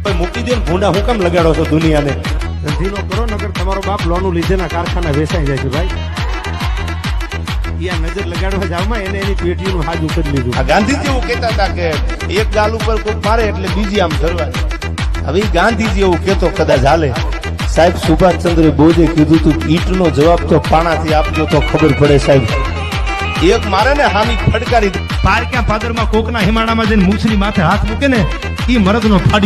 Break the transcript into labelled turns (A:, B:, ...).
A: મૂકી દે ને ભૂંડા હું કેમ લગાડો છો દુનિયાને?
B: ધંધીનો કરો નગર તમારો બાપ લોનું લીધેના કારખાના વેચાઈ જાય છે ભાઈ. યા નજર લગાડવા જાવમાં એને એની પેટીનું હાજ ઉકળી લીધું.
A: આ ગાંધીજી એવું કહેતા હતા કે એક ગાલ ઉપર કોઈ મારે એટલે બીજી આમ ધરવાની. હવે ગાંધીજી એવું કહેતો કદાચ હાલે. સાહેબ સુભાષચંદ્ર બોઝે કીધું તું ઈંટનો જવાબ તો પાણાથી આપજો તો ખબર પડે સાહેબ. એક મારે ને હામી ફટકારી
B: પારક્યા પાદરમાં કોકના હિમાણામાં જઈને મૂછની માથે હાથ મૂકે ને ઈ મરદનો ફાડી